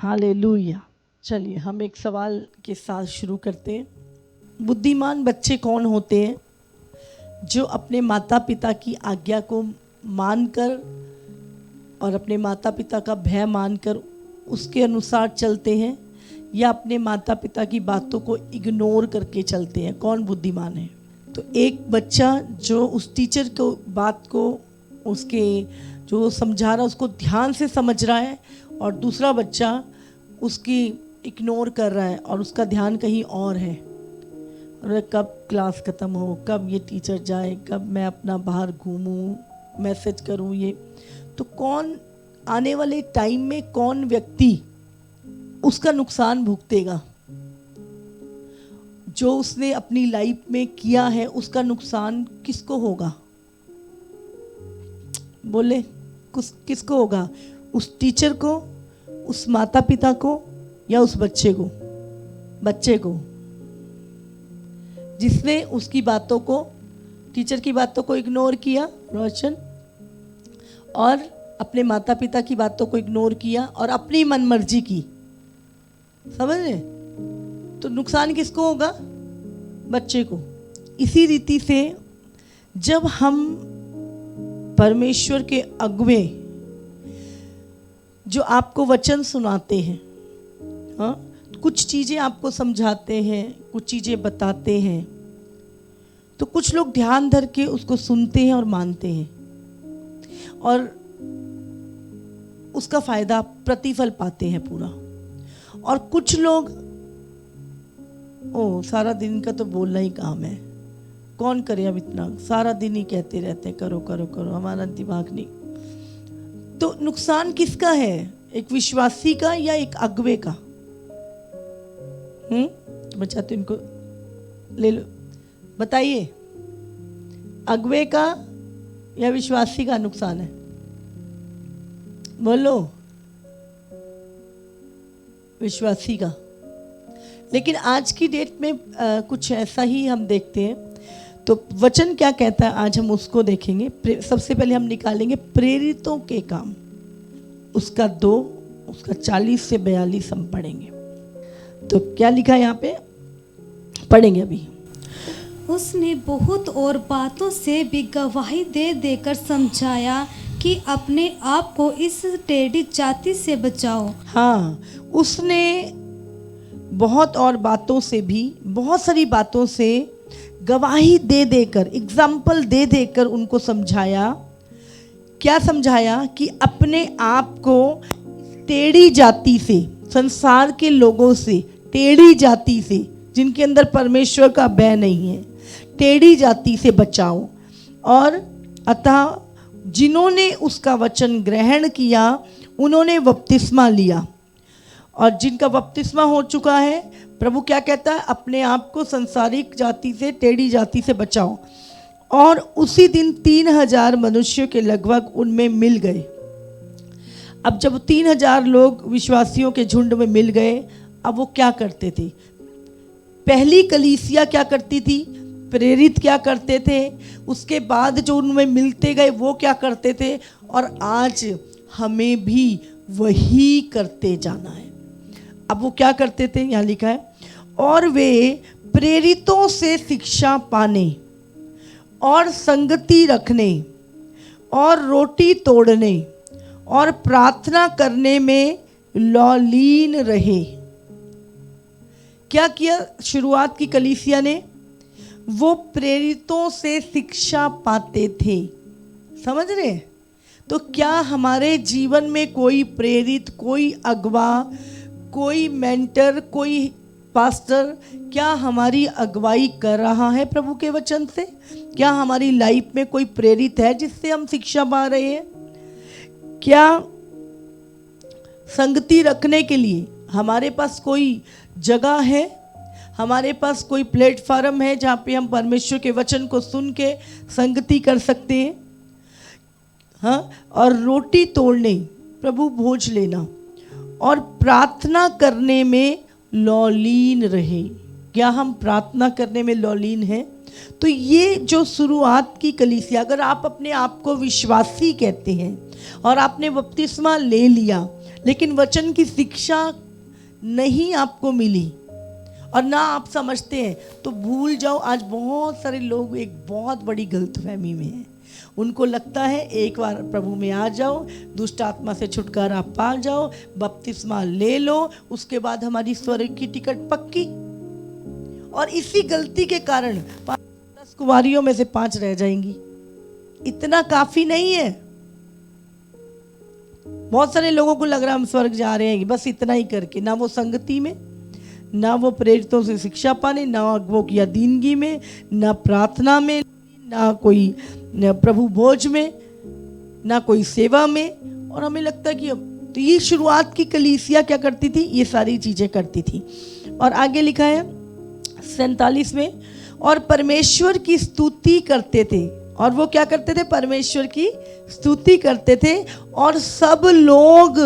Hallelujah. चलिए हम एक सवाल के साथ शुरू करते हैं। बुद्धिमान बच्चे कौन होते हैं? जो अपने माता पिता की आज्ञा को मानकर और अपने माता पिता का भय मानकर उसके अनुसार चलते हैं, या अपने माता पिता की बातों को इग्नोर करके चलते हैं। कौन बुद्धिमान है? तो एक बच्चा जो उस टीचर को बात को उसके जो समझा रहा है उसको ध्यान से समझ रहा है, और दूसरा बच्चा उसकी इग्नोर कर रहा है और उसका ध्यान कहीं और है। और कब क्लास ख़त्म हो, कब ये टीचर जाए, कब मैं अपना बाहर घूमूं, मैसेज करूं ये। तो कौन आने वाले टाइम में कौन व्यक्ति उसका नुकसान भुगतेगा? जो उसने अपनी लाइफ में किया है उसका नुकसान किसको होगा? बोले किसको होगा? उस टीचर को, उस माता पिता को, या उस बच्चे को? बच्चे को, जिसने उसकी बातों को, टीचर की बातों को इग्नोर किया रोशन, और अपने माता पिता की बातों को इग्नोर किया और अपनी मनमर्जी की। समझ रहे? तो नुकसान किसको होगा? बच्चे को। इसी रीति से जब हम परमेश्वर के अगुवे जो आपको वचन सुनाते हैं, हाँ, कुछ चीज़ें आपको समझाते हैं, कुछ चीज़ें बताते हैं, तो कुछ लोग ध्यान धर के उसको सुनते हैं और मानते हैं और उसका फायदा, प्रतिफल पाते हैं पूरा। और कुछ लोग सारा दिन का तो बोलना ही काम है, कौन करे अब इतना, सारा दिन ही कहते रहते हैं करो करो करो, हमारा दिमाग नहीं। तो नुकसान किसका है? एक विश्वासी का या एक अगुवे का? बच्चा तो इनको ले लो, बताइए, अगुवे का या विश्वासी का नुकसान है? बोलो। विश्वासी का। लेकिन आज की डेट में कुछ ऐसा ही हम देखते हैं। तो वचन क्या कहता है आज हम उसको देखेंगे। सबसे पहले हम निकालेंगे प्रेरितों के काम, उसका 2, उसका 40 से 42 हम पढ़ेंगे। तो क्या लिखा है यहाँ पे, पढ़ेंगे अभी। उसने बहुत और बातों से भी गवाही दे देकर समझाया कि अपने आप को इस टेढ़ी जाति से बचाओ। हाँ, उसने बहुत और बातों से भी, बहुत सारी बातों से गवाही दे देकर, एग्जाम्पल दे देकर उनको समझाया। क्या समझाया? कि अपने आप को टेढ़ी जाति से, संसार के लोगों से, टेढ़ी जाति से, जिनके अंदर परमेश्वर का भय नहीं है, टेढ़ी जाति से बचाओ। और अतः जिन्होंने उसका वचन ग्रहण किया उन्होंने बपतिस्मा लिया, और जिनका बपतिस्मा हो चुका है, प्रभु क्या कहता है? अपने आप को संसारिक जाति से, टेढ़ी जाति से बचाओ। और उसी दिन 3000 मनुष्यों के लगभग उनमें मिल गए। अब जब 3000 लोग विश्वासियों के झुंड में मिल गए, अब वो क्या करते थे? पहली कलीसिया क्या करती थी? प्रेरित क्या करते थे? उसके बाद जो उनमें मिलते गए वो क्या करते थे? और आज हमें भी वही करते जाना है। अब वो क्या करते थे? यहाँ लिखा है, और वे प्रेरितों से शिक्षा पाने और संगति रखने और रोटी तोड़ने और प्रार्थना करने में लौलीन रहे। क्या किया शुरुआत की कलीसिया ने? वो प्रेरितों से शिक्षा पाते थे। समझ रहे? तो क्या हमारे जीवन में कोई प्रेरित, कोई अगवा, कोई मेंटर, कोई पास्टर, क्या हमारी अगुवाई कर रहा है प्रभु के वचन से? क्या हमारी लाइफ में कोई प्रेरित है जिससे हम शिक्षा पा रहे हैं? क्या संगति रखने के लिए हमारे पास कोई जगह है? हमारे पास कोई प्लेटफॉर्म है जहाँ पे हम परमेश्वर के वचन को सुन के संगति कर सकते हैं? हाँ, और रोटी तोड़ने, प्रभु भोज लेना, और प्रार्थना करने में लौलीन रहे। क्या हम प्रार्थना करने में लौलीन हैं? तो ये जो शुरुआत की कलीसिया, अगर आप अपने आप को विश्वासी कहते हैं और आपने बपतिस्मा ले लिया, लेकिन वचन की शिक्षा नहीं आपको मिली और ना आप समझते हैं, तो भूल जाओ। आज बहुत सारे लोग एक बहुत बड़ी गलतफहमी में हैं। उनको लगता है एक बार प्रभु में आ जाओ, दुष्ट आत्मा से छुटकारा पा जाओ, बपतिस्मा ले लो, उसके बाद हमारी स्वर्ग की टिकट पक्की। और इसी गलती के कारण 10 कुंवारियों में से 5 रह जाएंगी। इतना काफी नहीं है। बहुत सारे लोगों को लग रहा है हम स्वर्ग जा रहे हैं बस इतना ही करके, ना वो संगति में, ना वो प्रेरितों से शिक्षा पाने, ना अगुवों की अधीनगी में, ना प्रार्थना में, ना कोई प्रभु भोज में, ना कोई सेवा में। और हमें लगता है कि अब तो ये शुरुआत की कलीसिया क्या करती थी, ये सारी चीजें करती थी। और आगे लिखा है 47 में, और परमेश्वर की स्तुति करते थे। और वो क्या करते थे, परमेश्वर की स्तुति करते थे और सब लोग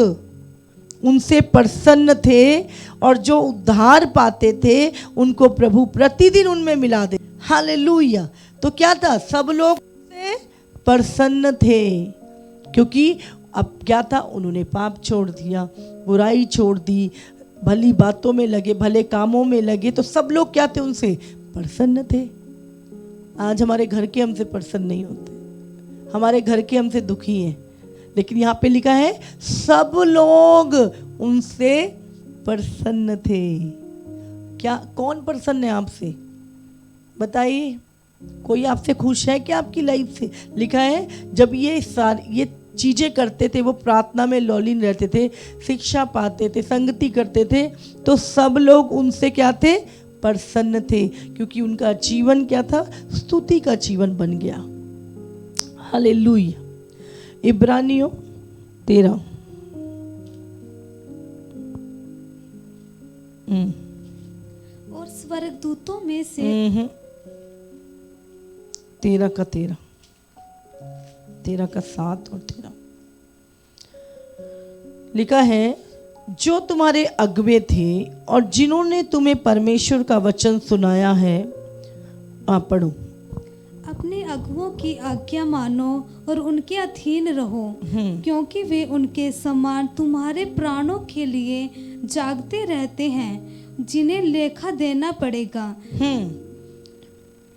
उनसे प्रसन्न थे और जो उद्धार पाते थे उनको प्रभु प्रतिदिन उनमें मिला दे। हालेलुया। तो क्या था, सब लोग उनसे प्रसन्न थे क्योंकि अब क्या था, उन्होंने पाप छोड़ दिया, बुराई छोड़ दी, भली बातों में लगे, भले कामों में लगे। तो सब लोग क्या थे, उनसे प्रसन्न थे। आज हमारे घर के हमसे प्रसन्न नहीं होते, हमारे घर के हमसे दुखी हैं, लेकिन यहाँ पे लिखा है सब लोग उनसे प्रसन्न थे। क्या कौन प्रसन्न है आपसे, बताइए? कोई आपसे खुश है क्या आपकी लाइफ से? लिखा है जब ये चीजें करते थे, वो प्रार्थना में लौलीन रहते थे, शिक्षा पाते थे, संगति करते थे, तो सब लोग उनसे क्या थे, प्रसन्न थे, क्योंकि उनका जीवन क्या था, स्तुति का जीवन बन गया। हालेलुया। इब्रानियों 13 और स्वर्गदूतों में से 13 का 7 और 13 लिखा है, जो तुम्हारे अगुवे थे और जिन्होंने तुम्हें परमेश्वर का वचन सुनाया है। आप पढ़ो। अपने अगुवों की आज्ञा मानो और उनके अधीन रहो, क्योंकि वे उनके समान तुम्हारे प्राणों के लिए जागते रहते हैं, जिन्हें लेखा देना पड़ेगा।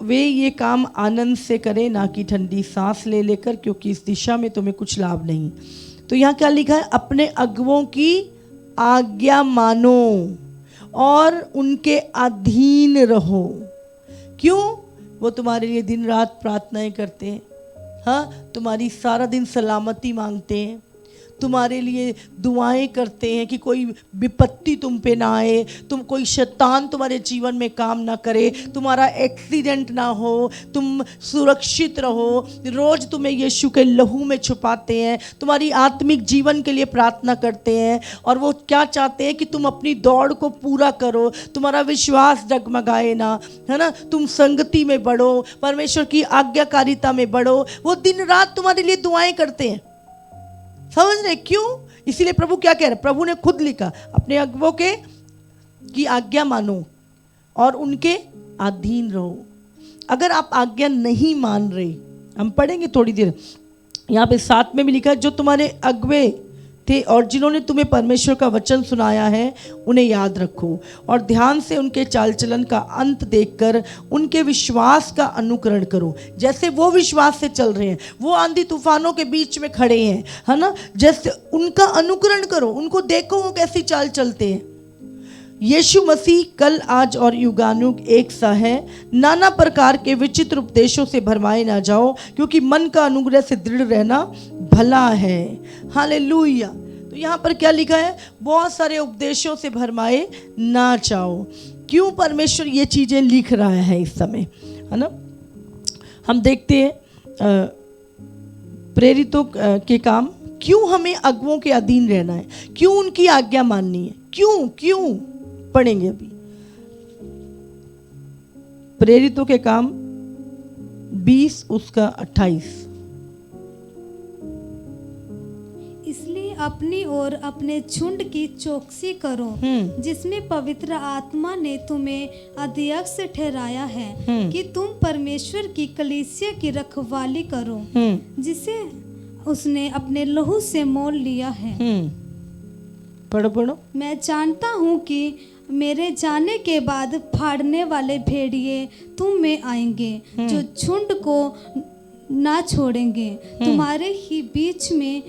वे ये काम आनंद से करें, ना कि ठंडी सांस ले लेकर, क्योंकि इस दिशा में तुम्हें कुछ लाभ नहीं। तो यहाँ क्या लिखा है, अपने अगुवों की आज्ञा मानो और उनके अधीन रहो। क्यों? वो तुम्हारे लिए दिन रात प्रार्थनाएं करते हैं, हाँ, तुम्हारी सारा दिन सलामती मांगते हैं, तुम्हारे लिए दुआएं करते हैं कि कोई विपत्ति तुम पे ना आए, तुम कोई शैतान तुम्हारे जीवन में काम ना करे, तुम्हारा एक्सीडेंट ना हो, तुम सुरक्षित रहो। रोज तुम्हें यीशु के लहू में छुपाते हैं, तुम्हारी आत्मिक जीवन के लिए प्रार्थना करते हैं। और वो क्या चाहते हैं कि तुम अपनी दौड़ को पूरा करो, तुम्हारा विश्वास डगमगाए ना, है ना, तुम संगति में बढ़ो, परमेश्वर की आज्ञाकारिता में बढ़ो। वो दिन रात तुम्हारे लिए दुआएं करते हैं। समझ रहे क्यों? इसीलिए प्रभु क्या कह रहे, प्रभु ने खुद लिखा, अपने अगुवों की आज्ञा मानो और उनके अधीन रहो। अगर आप आज्ञा नहीं मान रहे, हम पढ़ेंगे थोड़ी देर, यहाँ पे 7 में भी लिखा है, जो तुम्हारे अगुवे थे और जिन्होंने तुम्हें परमेश्वर का वचन सुनाया है, उन्हें याद रखो और ध्यान से उनके चाल चलन का अंत देखकर उनके विश्वास का अनुकरण करो। जैसे वो विश्वास से चल रहे हैं, वो आंधी तूफानों के बीच में खड़े हैं, है ना, जैसे उनका अनुकरण करो, उनको देखो वो कैसी चाल चलते हैं। यीशु मसीह कल, आज और युगानुग एक सा है। नाना प्रकार के विचित्र उपदेशों से भरमाए ना जाओ, क्योंकि मन का अनुग्रह से दृढ़ रहना भला है। हालेलुया। तो यहाँ पर क्या लिखा है, बहुत सारे उपदेशों से भरमाए ना जाओ। क्यों परमेश्वर ये चीज़ें लिख रहा है इस समय, है ना? हम देखते हैं प्रेरितों के काम, क्यों हमें अगुवों के अधीन रहना है, क्यों उनकी आज्ञा माननी है, क्यों पढ़ेंगे अभी। प्रेरितों के काम 20 उसका 28। इसलिए अपनी और अपने झुंड की चौकसी करो, जिसमें पवित्र आत्मा ने तुम्हें अध्यक्ष ठहराया है, कि तुम परमेश्वर की कलीसिया की रखवाली करो, जिसे उसने अपने लहू से मोल लिया है। पढ़ो पढ़ो। मैं जानता हूँ कि मेरे जाने के बाद फाड़ने वाले भेड़िए तुम में आएंगे जो झुंड को ना छोड़ेंगे। तुम्हारे ही बीच में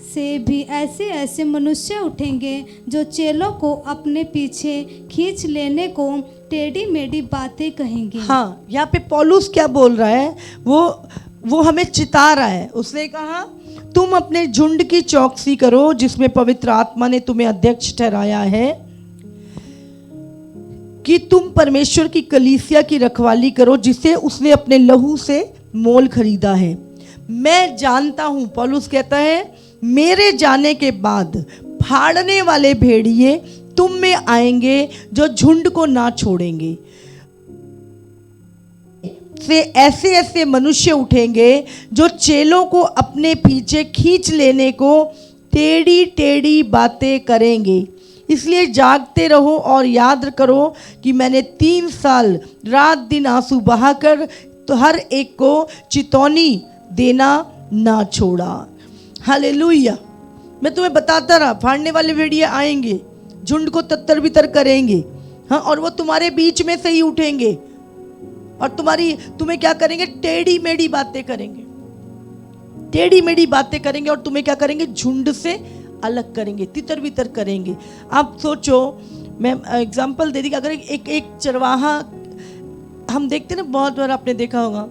से भी ऐसे ऐसे मनुष्य उठेंगे जो चेलों को अपने पीछे खींच लेने को टेढ़ी मेढ़ी बातें कहेंगे। हाँ, यहाँ पे पौलुस क्या बोल रहा है, वो हमें चिता रहा है। उसने कहा तुम अपने झुंड की चौकसी करो जिसमें पवित्र आत्मा ने तुम्हें अध्यक्ष ठहराया है, कि तुम परमेश्वर की कलीसिया की रखवाली करो जिसे उसने अपने लहू से मोल खरीदा है। मैं जानता हूं, पौलुस कहता है, मेरे जाने के बाद फाड़ने वाले भेड़िए तुम में आएंगे जो झुंड को ना छोड़ेंगे। से ऐसे ऐसे मनुष्य उठेंगे जो चेलों को अपने पीछे खींच लेने को टेढ़ी टेढ़ी बातें करेंगे। इसलिए जागते रहो और याद करो कि मैंने 3 साल रात दिन आंसू बहाकर तो हर एक को चितौनी देना ना छोड़ा। हालेलुया। मैं तुम्हें बताता रहा, फाड़ने वाले भेड़िए आएंगे, झुंड को तत्तर बितर करेंगे, हाँ, और वो तुम्हारे बीच में से ही उठेंगे और तुम्हें क्या करेंगे, टेढ़ी मेढ़ी बातें करेंगे, टेढ़ी मेढ़ी बातें करेंगे और तुम्हें क्या करेंगे, झुंड से अलग करेंगे, तितर बितर करेंगे। आप सोचो, मैं एग्जांपल दे दी कि अगर एक चरवाहा, हम देखते ना, बहुत बार आपने देखा होगा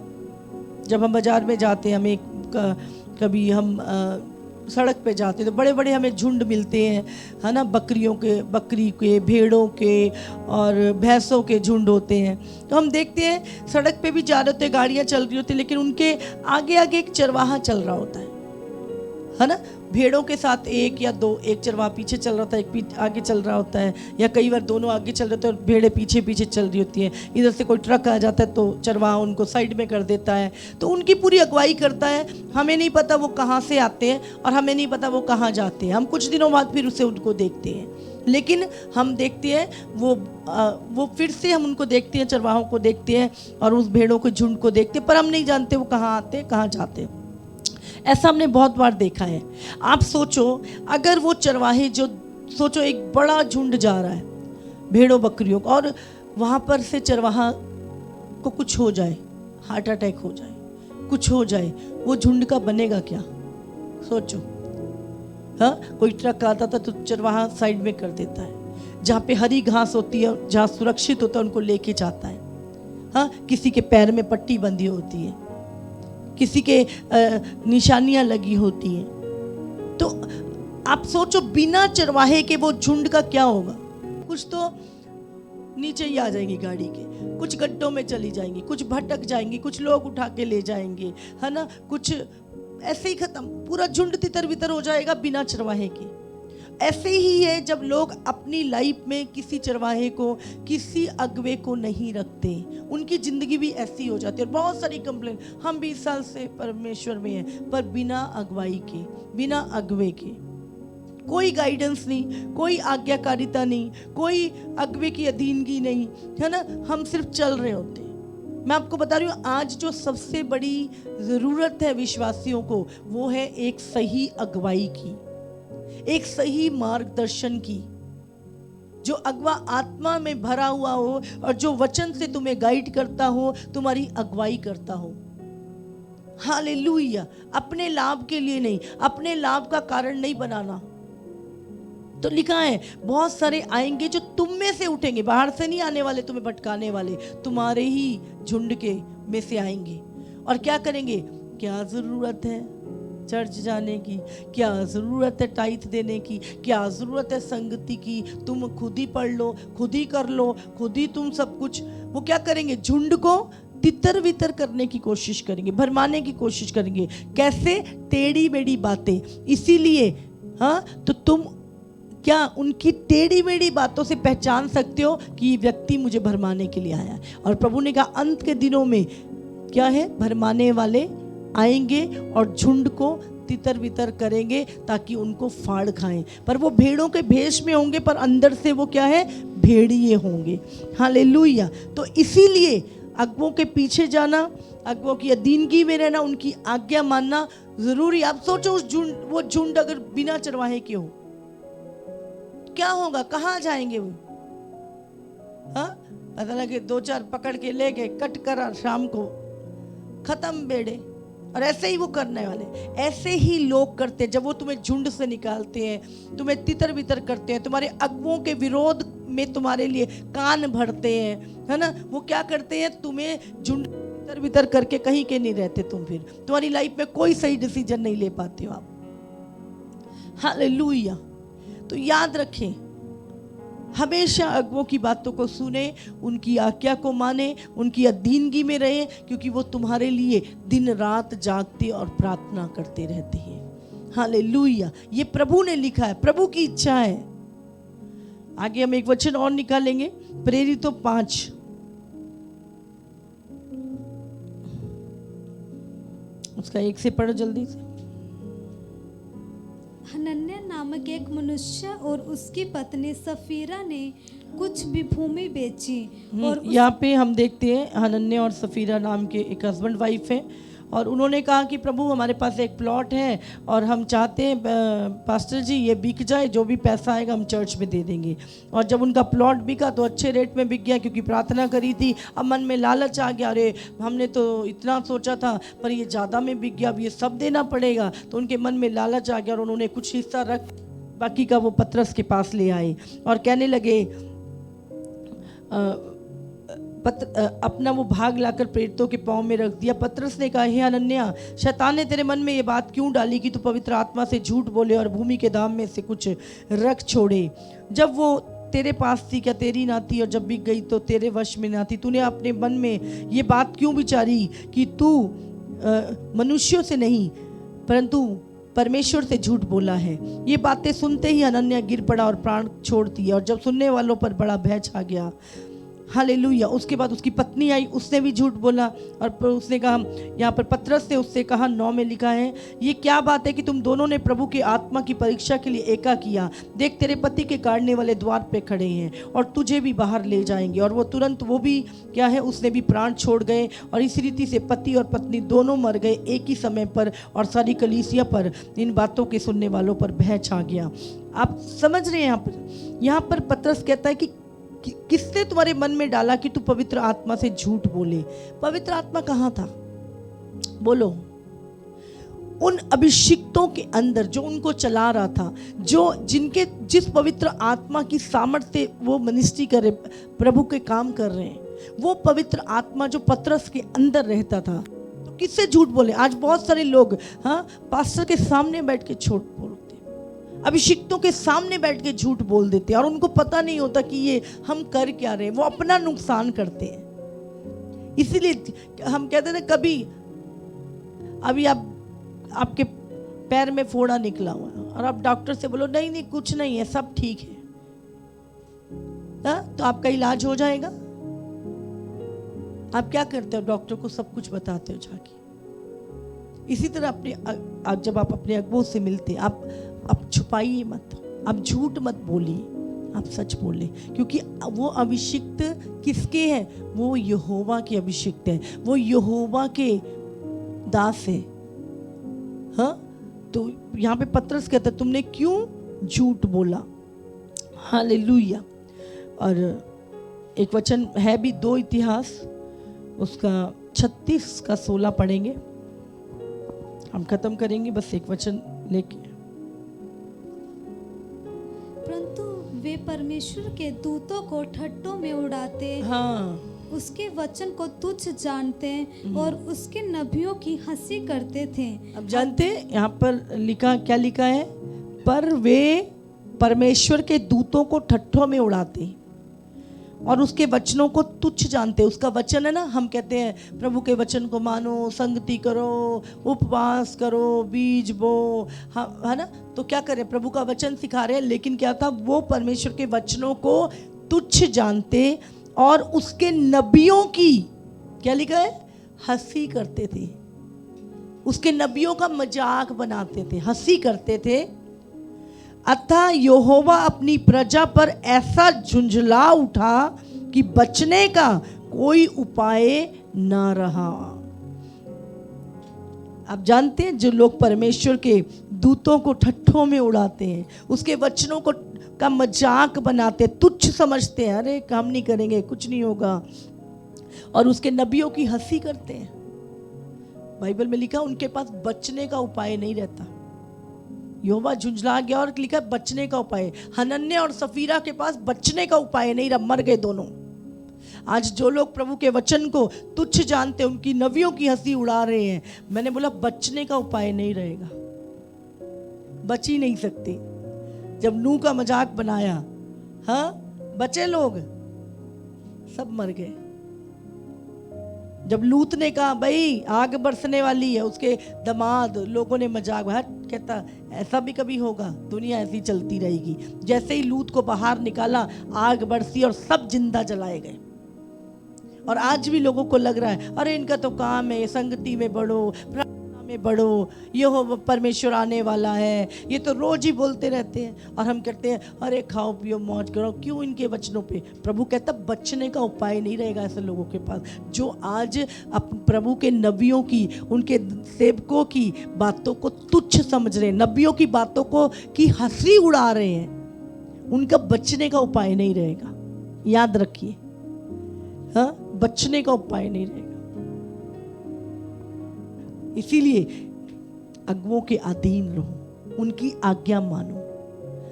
जब हम बाजार में जाते हैं, हमें कभी हम सड़क पे जाते तो बड़े बड़े हमें झुंड मिलते हैं, है ना, बकरी के, भेड़ों के और भैंसों के झुंड होते हैं। तो हम देखते हैं सड़क पे भी जा रहे होते, गाड़ियाँ चल रही होती, लेकिन उनके आगे आगे एक चरवाहा चल रहा होता है ना। भेड़ों के साथ एक या दो, एक चरवाहा पीछे चल रहा होता है, एक आगे चल रहा होता है, या कई बार दोनों आगे चल रहे होते हैं और भेड़ें पीछे पीछे चल रही होती हैं। इधर से कोई ट्रक आ जाता है तो चरवाहा उनको साइड में कर देता है, तो उनकी पूरी अगुवाई करता है। हमें नहीं पता वो कहाँ से आते हैं और हमें नहीं पता वो कहाँ जाते हैं। हम कुछ दिनों बाद फिर उनको देखते हैं, लेकिन हम देखते हैं वो फिर से हम उनको देखते हैं, चरवाहों को देखते हैं और उस भेड़ों के झुंड को देखते हैं, पर हम नहीं जानते वो कहाँ आते हैं, कहाँ जाते हैं। ऐसा हमने बहुत बार देखा है। आप सोचो, अगर वो चरवाहे सोचो एक बड़ा झुंड जा रहा है भेड़ों बकरियों का, और वहाँ पर से चरवाहा को कुछ हो जाए, हार्ट अटैक हो जाए, कुछ हो जाए, वो झुंड का बनेगा क्या? सोचो। हाँ, कोई ट्रक आता था तो चरवाहा साइड में कर देता है, जहाँ पे हरी घास होती है, जहाँ सुरक्षित होता है, उनको लेके जाता है। हाँ, किसी के पैर में पट्टी बंधी होती है, किसी के निशानियां लगी होती हैं। तो आप सोचो, बिना चरवाहे के वो झुंड का क्या होगा? कुछ तो नीचे ही आ जाएंगी गाड़ी के, कुछ गड्ढों में चली जाएंगी, कुछ भटक जाएंगी, कुछ लोग उठा के ले जाएंगे, है ना, कुछ ऐसे ही खत्म, पूरा झुंड तितर बितर हो जाएगा बिना चरवाहे के। ऐसे ही है जब लोग अपनी लाइफ में किसी चरवाहे को, किसी अगवे को नहीं रखते, उनकी जिंदगी भी ऐसी हो जाती है। और बहुत सारी कंप्लेन, हम 20 साल से परमेश्वर में हैं, पर बिना अगुवाई के, बिना अगवे के, कोई गाइडेंस नहीं, कोई आज्ञाकारिता नहीं, कोई अगवे की अधीनगी नहीं, है ना, हम सिर्फ चल रहे होते हैं। मैं आपको बता रही हूँ, आज जो सबसे बड़ी ज़रूरत है विश्वासियों को, वो है एक सही अगुवाई की, एक सही मार्गदर्शन की, जो अगवा आत्मा में भरा हुआ हो और जो वचन से तुम्हें गाइड करता हो, तुम्हारी अगुवाई करता हो। हालेलुया। अपने लाभ के लिए नहीं, अपने लाभ का कारण नहीं बनाना। तो लिखा है, बहुत सारे आएंगे जो तुम में से उठेंगे, बाहर से नहीं आने वाले, तुम्हें भटकाने वाले, तुम्हारे ही झुंड के में से आएंगे। और क्या करेंगे? क्या जरूरत है चर्च जाने की, क्या ज़रूरत है टाइथ देने की, क्या ज़रूरत है संगति की, तुम खुद ही पढ़ लो, खुद ही कर लो, खुद ही तुम सब कुछ। वो क्या करेंगे? झुंड को तितर बितर करने की कोशिश करेंगे, भरमाने की कोशिश करेंगे। कैसे? टेढ़ी मेढ़ी बातें। इसीलिए हाँ, तो तुम क्या उनकी टेढ़ी मेढ़ी बातों से पहचान सकते हो कि ये व्यक्ति मुझे भरमाने के लिए आया है। और प्रभु ने कहा अंत के दिनों में क्या है? भरमाने वाले आएंगे और झुंड को तितर बितर करेंगे ताकि उनको फाड़ खाएं। पर वो भेड़ों के भेष में होंगे, पर अंदर से वो क्या है? भेड़िए होंगे। हालेलुया। तो इसीलिए अगुओं के पीछे जाना, अगुओं की अधीनगी में रहना, उनकी आज्ञा मानना जरूरी। आप सोचो, वो झुंड अगर बिना चरवाहे के हो, क्या होगा, कहाँ जाएंगे वो? हाँ, पता लगे 2-4 पकड़ के ले गए, कट करा, शाम को खत्म बेड़े। और ऐसे ही वो करने वाले, ऐसे ही लोग करते हैं। जब वो तुम्हें झुंड से निकालते हैं, तुम्हें तितर बितर करते हैं, तुम्हारे अगुओं के विरोध में तुम्हारे लिए कान भरते हैं, है ना, वो क्या करते हैं, तुम्हें झुंड तितर बितर करके कहीं के नहीं रहते। तुम फिर तुम्हारी लाइफ में कोई सही डिसीजन नहीं ले पाते हो आप। हालेलुया। तो याद रखें, हमेशा अगुओं की बातों को सुने, उनकी आज्ञा को माने, उनकी अधीनगी में रहे, क्योंकि वो तुम्हारे लिए दिन रात जागते और प्रार्थना करते रहते हैं। हालेलुया। ये प्रभु ने लिखा है, प्रभु की इच्छा है। आगे हम एक वचन और निकालेंगे, प्रेरितों 5, उसका 1 से पढ़ो जल्दी से। हनन्याह नामक एक मनुष्य और उसकी पत्नी सफीरा ने कुछ भी भूमि बेची और यहाँ पे हम देखते हैं हनन्याह और सफीरा नाम के एक हस्बैंड वाइफ है, और उन्होंने कहा कि प्रभु हमारे पास एक प्लॉट है और हम चाहते हैं पास्टर जी ये बिक जाए, जो भी पैसा आएगा हम चर्च में दे देंगे। और जब उनका प्लॉट बिका तो अच्छे रेट में बिक गया, क्योंकि प्रार्थना करी थी। अब मन में लालच आ गया, अरे हमने तो इतना सोचा था पर ये ज़्यादा में बिक गया, अब ये सब देना पड़ेगा। तो उनके मन में लालच आ गया और उन्होंने कुछ हिस्सा रख, बाकी का वो पतरस के पास ले आए और कहने लगे, अपना वो भाग लाकर प्रेरितों के पांव में रख दिया। पतरस ने कहा, हे हनन्याह, शैतान ने तेरे मन में ये बात क्यों डाली कि तू पवित्र आत्मा से झूठ बोले और भूमि के दाम में से कुछ रख छोड़े? जब वो तेरे पास थी क्या तेरी ना थी, और जब बिक गई तो तेरे वश में ना थी? तूने अपने मन में ये बात क्यों विचारी कि तू मनुष्यों से नहीं परंतु परमेश्वर से झूठ बोला है? ये बातें सुनते ही हनन्याह गिर पड़ा और प्राण छोड़ दिए, और जब सुनने वालों पर बड़ा भय छा गया। हालेलुया। उसके बाद उसकी पत्नी आई, उसने भी झूठ बोला, और उसने कहा, यहाँ पर पतरस ने उससे कहा, 9 में लिखा है, ये क्या बात है कि तुम दोनों ने प्रभु के आत्मा की परीक्षा के लिए एका किया? देख तेरे पति के काटने वाले द्वार पे खड़े हैं और तुझे भी बाहर ले जाएंगे। और वो तुरंत, वो भी क्या है, उसने भी प्राण छोड़ गए। और इस रीति से पति और पत्नी दोनों मर गए एक ही समय पर, और सारी कलीसिया पर इन बातों के सुनने वालों पर भय छा गया। आप समझ रहे हैं? यहाँ पर पतरस कहता है कि किसने तुम्हारे मन में डाला कि तू पवित्र आत्मा से झूठ बोले? पवित्र आत्मा कहाँ था? बोलो। उन अभिषिक्तों के अंदर जो उनको चला रहा था, जो जिनके जिस पवित्र आत्मा की सामर्थ्य से वो मिनिस्ट्री कर रहे, प्रभु के काम कर रहे हैं, वो पवित्र आत्मा जो पतरस के अंदर रहता था, तो किससे झूठ बोले? आज बहुत सारे लोग पास्टर के सामने बैठ के झूठ बोलते, अभिषिक्तों के सामने बैठ के झूठ बोल देते हैं, और उनको पता नहीं होता कि ये हम कर क्या रहे हैं। वो अपना नुकसान करते हैं। इसीलिए हम कहते हैं, कभी अभी आपके पैर में फोड़ा निकला हुआ है और आप डॉक्टर से बोलो, नहीं नहीं कुछ नहीं है, सब ठीक है, तो आपका इलाज हो जाएगा? आप क्या करते हो? डॉक्टर को सब कुछ बताते हो जाके। इसी तरह जब आप अपने अगुओं से मिलते, आप छुपाइए मत, आप झूठ मत बोलिए, आप सच बोले, क्योंकि वो अभिषिक्त किसके हैं? वो यहोवा के अभिषिक्त हैं, वो यहोवा के दास हैं। हाँ, तो यहाँ पे पतरस कहता है, तुमने क्यों झूठ बोला? हालेलुया। और एक वचन है भी, 2 इतिहास उसका 36 का 16 पढ़ेंगे, हम खत्म करेंगे बस एक वचन लेके। परंतु वे परमेश्वर के दूतों को ठट्टों में उड़ाते, उसके वचन को तुच्छ जानते और उसके नबियों की हंसी करते थे। अब जानते यहाँ पर लिखा, क्या लिखा है? पर वे परमेश्वर के दूतों को ठट्ठों में उड़ाते और उसके वचनों को तुच्छ जानते। उसका वचन है ना, हम कहते हैं प्रभु के वचन को मानो, संगति करो, उपवास करो, बीज बो, है ना? तो क्या करें? प्रभु का वचन सिखा रहे हैं, लेकिन क्या था? वो परमेश्वर के वचनों को तुच्छ जानते और उसके नबियों की, क्या लिखा है? हंसी करते थे। उसके नबियों का मजाक बनाते थे, हंसी करते थे। अतः यहोवा अपनी प्रजा पर ऐसा झुंझला उठा कि बचने का कोई उपाय न रहा। आप जानते हैं, जो लोग परमेश्वर के दूतों को ठट्ठों में उड़ाते हैं, उसके वचनों को का मजाक बनाते, तुच्छ समझते हैं, अरे काम नहीं करेंगे, कुछ नहीं होगा, और उसके नबियों की हंसी करते हैं। बाइबल में लिखा उनके पास बचने का उपाय नहीं रहता। यहोवा झुंझला गया और लिखा बचने का उपाय। हनन्याह और सफीरा के पास बचने का उपाय नहीं रहा, मर गए दोनों। आज जो लोग प्रभु के वचन को तुच्छ जानते, उनकी नबियों की हंसी उड़ा रहे हैं, मैंने बोला बचने का उपाय नहीं रहेगा, बच ही नहीं सकते। जब नूह का मजाक बनाया, हाँ बचे लोग, सब मर गए। जब लूत ने कहा भाई आग बरसने वाली है, उसके दामाद लोगों ने मजाक बनाया, कहता ऐसा भी कभी होगा, दुनिया ऐसी चलती रहेगी। जैसे ही लूत को बाहर निकाला, आग बरसी और सब जिंदा जलाए गए। और आज भी लोगों को लग रहा है अरे इनका तो काम है, संगति में बढ़ो, प्रार्थना में बढ़ो, ये हो परमेश्वर आने वाला है, ये तो रोज ही बोलते रहते हैं। और हम कहते हैं अरे खाओ पियो मौज करो, क्यों इनके वचनों पे? प्रभु कहता बचने का उपाय नहीं रहेगा ऐसे लोगों के पास, जो आज प्रभु के नबियों की, उनके सेवकों की बातों को तुच्छ समझ रहे हैं, नबियों की बातों को की हंसी उड़ा रहे हैं। उनका बचने का उपाय नहीं रहेगा, याद रखिए। हाँ, बचने का उपाय नहीं रहेगा। इसीलिए अगुओं के अधीन रहो, उनकी आज्ञा मानो।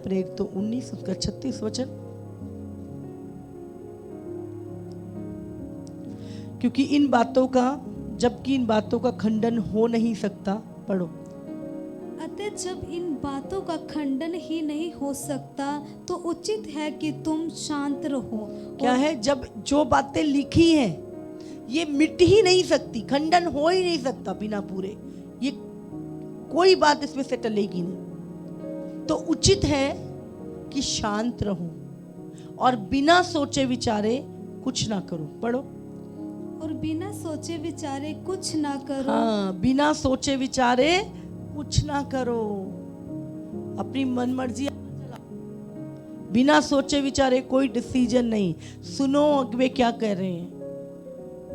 प्रेरित तो 19 उसका 36 वचन, क्योंकि इन बातों का, जबकि इन बातों का खंडन हो नहीं सकता, पढ़ो। अतः जब इन बातों का खंडन ही नहीं हो सकता तो उचित है कि तुम शांत रहो। क्या है? जब जो बातें लिखी हैं ये मिट ही नहीं सकती, खंडन हो ही नहीं सकता बिना पूरे, ये कोई बात इसमें से टलेगी नहीं, तो उचित है कि शांत रहो और बिना सोचे विचारे कुछ ना करो। पढ़ो। और बिना सोचे विचारे कुछ ना करो। हाँ, बिना सोचे विचारे कुछ ना करो, अपनी मन मर्जी बिना सोचे विचारे कोई डिसीजन नहीं। सुनो अगवे क्या कह रहे हैं,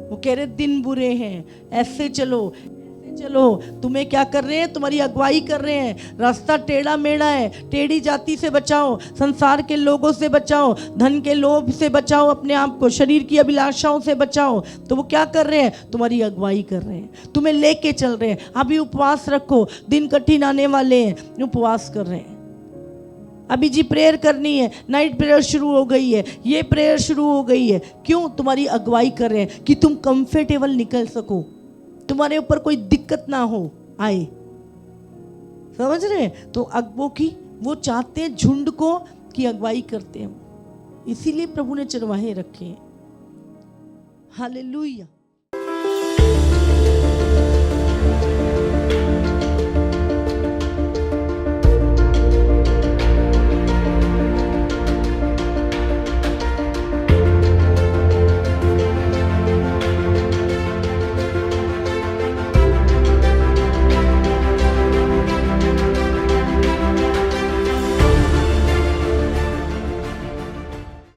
वो कह रहे दिन बुरे हैं, ऐसे चलो ऐसे चलो। तुम्हें क्या कर रहे हैं? तुम्हारी अगुवाई कर रहे हैं। रास्ता टेढ़ा मेढ़ा है, टेढ़ी जाति से बचाओ, संसार के लोगों से बचाओ, धन के लोभ से बचाओ अपने आप को, शरीर की अभिलाषाओं से बचाओ। तो वो क्या कर रहे हैं? तुम्हारी अगुवाई कर रहे हैं, तुम्हें लेके चल रहे हैं। अभी उपवास रखो, दिन कठिन आने वाले हैं, उपवास कर रहे हैं। अभी जी प्रेयर करनी है, नाइट प्रेयर शुरू हो गई है, ये प्रेयर शुरू हो गई है। क्यों? तुम्हारी अगुवाई कर रहे हैं कि तुम कंफर्टेबल निकल सको, तुम्हारे ऊपर कोई दिक्कत ना हो आए। समझ रहे हैं? तो अगुओं की वो चाहते हैं झुंड को की अगुवाई करते हैं, इसीलिए प्रभु ने चरवाहे रखे हैं। हालेलुया।